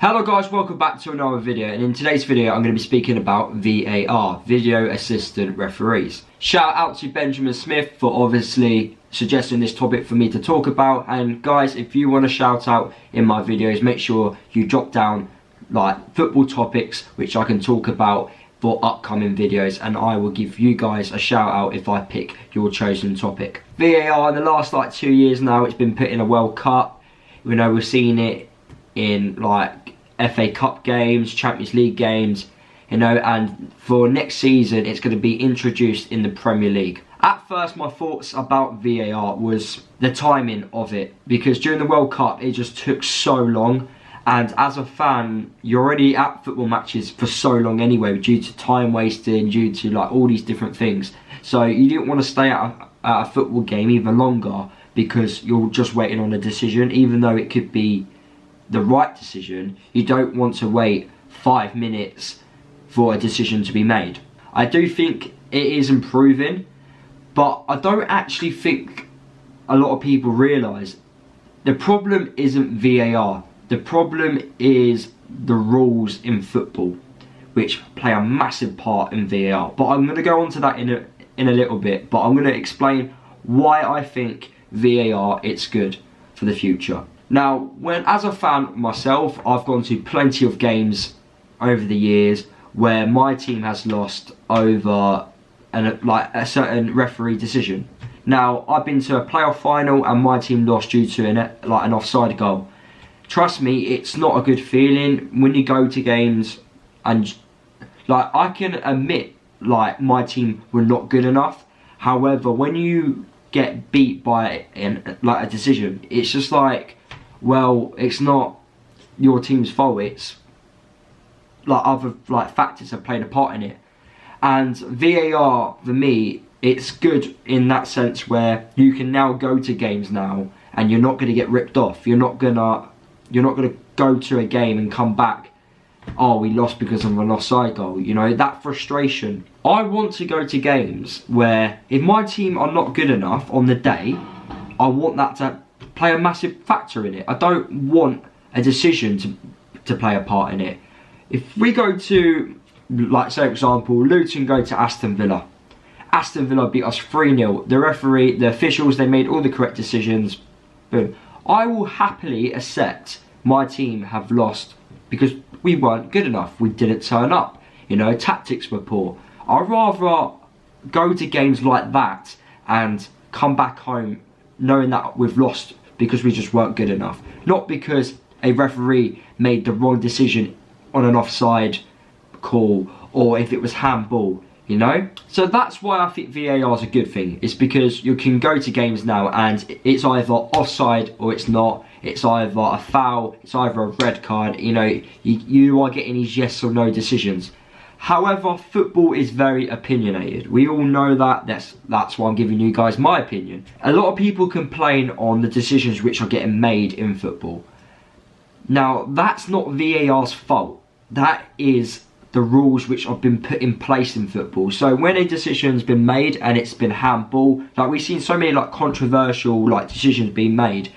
Hello guys, welcome back to another video, and in today's video I'm going to be speaking about VAR, Video Assistant Referees. Shout out to Benjamin Smith for obviously suggesting this topic for me to talk about, and guys, if you want to shout out in my videos, make sure you drop down like football topics which I can talk about for upcoming videos, and I will give you guys a shout out if I pick your chosen topic. VAR in the last 2 years now, it's been put in a World Cup. We know we've seen it in like FA Cup games, Champions League games, and for next season it's going to be introduced in the Premier League. At first my thoughts about VAR was the timing of it, because during the World Cup it just took so long, and as a fan you're already at football matches for so long anyway due to time wasting, due to like all these different things, so you didn't want to stay at a football game even longer because you're just waiting on a decision. Even though it could be the right decision, you don't want to wait 5 minutes for a decision to be made. I do think it is improving, but I don't actually think a lot of people realise the problem isn't VAR. The problem is the rules in football, which play a massive part in VAR. But I'm going to go on to that in a little bit, but I'm going to explain why I think VAR it's good for the future. Now, as a fan myself, I've gone to plenty of games over the years where my team has lost over a certain referee decision. Now, I've been to a playoff final and my team lost due to an offside goal. Trust me, it's not a good feeling when you go to games and I can admit my team were not good enough. However, when you get beat by a decision, it's just well, it's not your team's fault, it's other factors have played a part in it. And VAR, for me, it's good in that sense where you can now go to games now and you're not going to get ripped off. You're not gonna go to a game and come back, oh, we lost because of an offside goal. That frustration. I want to go to games where if my team are not good enough on the day, I want that to play a massive factor in it. I don't want a decision to play a part in it. If we go to, say for example, Luton go to Aston Villa. Aston Villa beat us 3-0. The referee, the officials, they made all the correct decisions. Boom. I will happily accept my team have lost because we weren't good enough. We didn't turn up. Tactics were poor. I'd rather go to games like that and come back home knowing that we've lost because we just weren't good enough. Not because a referee made the wrong decision on an offside call or if it was handball, So that's why I think VAR is a good thing. It's because you can go to games now and it's either offside or it's not. It's either a foul, it's either a red card, you are getting these yes or no decisions. However, football is very opinionated. We all know that. That's why I'm giving you guys my opinion. A lot of people complain on the decisions which are getting made in football. Now, that's not VAR's fault. That is the rules which have been put in place in football. So when a decision's been made and it's been handball, we've seen so many controversial decisions being made.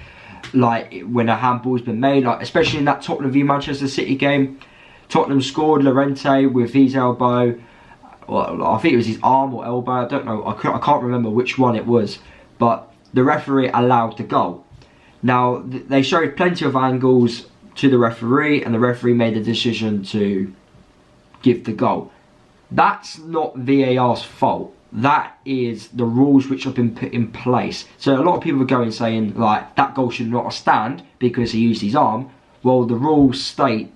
When a handball's been made, especially in that Tottenham v Manchester City game. Tottenham scored, Llorente with his elbow, well, I think it was his arm or elbow, I don't know, I can't remember which one it was, but the referee allowed the goal. Now, they showed plenty of angles to the referee, and the referee made the decision to give the goal. That's not VAR's fault. That is the rules which have been put in place. So a lot of people are going saying, that goal should not stand because he used his arm. Well, the rules state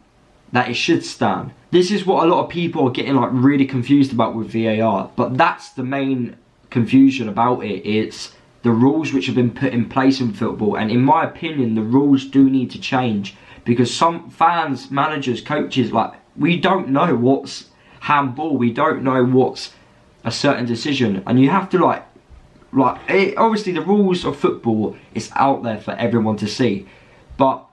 that it should stand. This is what a lot of people are getting really confused about with VAR, but that's the main confusion about it. It's the rules which have been put in place in football, and in my opinion the rules do need to change, because some fans, managers, coaches, we don't know what's handball, we don't know what's a certain decision, and you have to obviously the rules of football is out there for everyone to see, but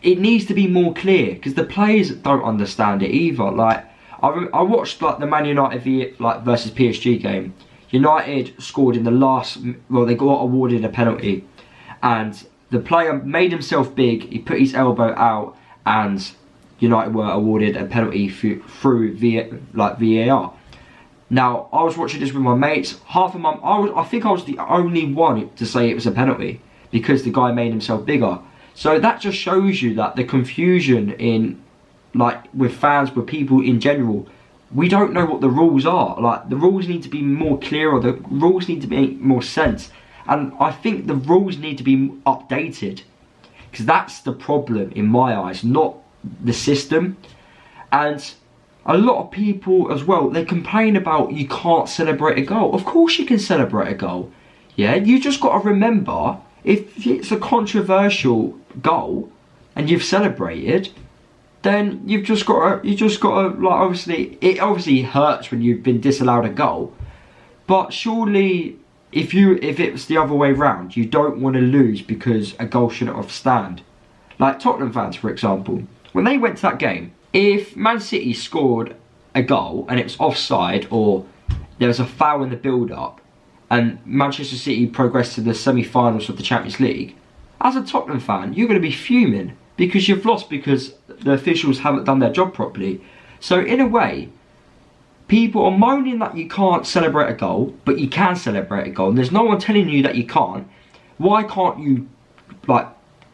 it needs to be more clear, because the players don't understand it either. I watched the Man United versus PSG game. United scored in the last, well, they got awarded a penalty, and the player made himself big, he put his elbow out, and United were awarded a penalty through VAR. Now, I was watching this with my mates. I think I was the only one to say it was a penalty because the guy made himself bigger. So that just shows you that the confusion in, like, with fans, with people in general, we don't know what the rules are. Like, the rules need to be more clearer. The rules need to make more sense. And I think the rules need to be updated, because that's the problem in my eyes, not the system. And a lot of people as well, they complain about you can't celebrate a goal. Of course you can celebrate a goal. Yeah, you just got to remember, if it's a controversial goal and you've celebrated, then you just got to like, obviously it obviously hurts when you've been disallowed a goal, but surely if it's the other way round, you don't want to lose because a goal shouldn't have stand. Like Tottenham fans, for example, when they went to that game, if Man City scored a goal and it's offside, or there was a foul in the build-up, and Manchester City progressed to the semi-finals of the Champions League, as a Tottenham fan, you're going to be fuming because you've lost because the officials haven't done their job properly. So in a way, people are moaning that you can't celebrate a goal, but you can celebrate a goal, and there's no one telling you that you can't. Why can't you, like,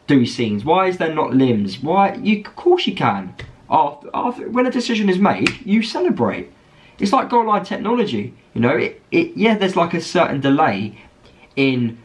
do scenes? Why is there not limbs? Of course you can. After when a decision is made, you celebrate. It's like goal line technology, you know. Yeah, there's like a certain delay in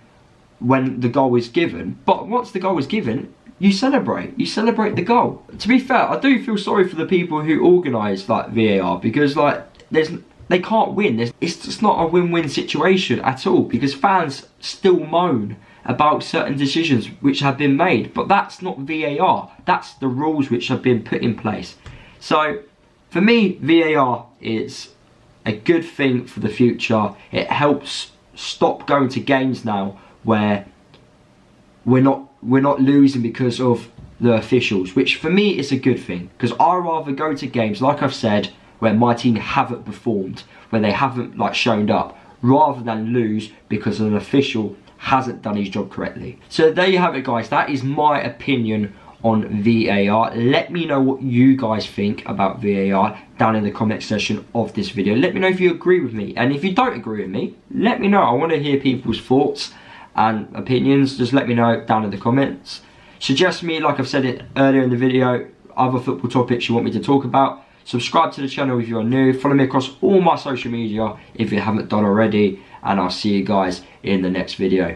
when the goal is given, but once the goal is given, you celebrate. You celebrate the goal. To be fair, I do feel sorry for the people who organise like VAR, because like they can't win. It's just not a win-win situation at all, because fans still moan about certain decisions which have been made, but that's not VAR. That's the rules which have been put in place. So for me, VAR is a good thing for the future. It helps stop going to games now where we're not losing because of the officials, which for me is a good thing, because I'd rather go to games, like I've said, where my team haven't performed, where they haven't like shown up, rather than lose because an official hasn't done his job correctly. So there you have it, guys. That is my opinion on VAR. Let me know what you guys think about VAR down in the comment section of this video. Let me know if you agree with me, and if you don't agree with me, let me know. I want to hear people's thoughts and opinions. Just let me know down in the comments. Suggest me, like I've said it earlier in the video, other football topics you want me to talk about. Subscribe to the channel if you're new. Follow me across all my social media if you haven't done already, and I'll see you guys in the next video.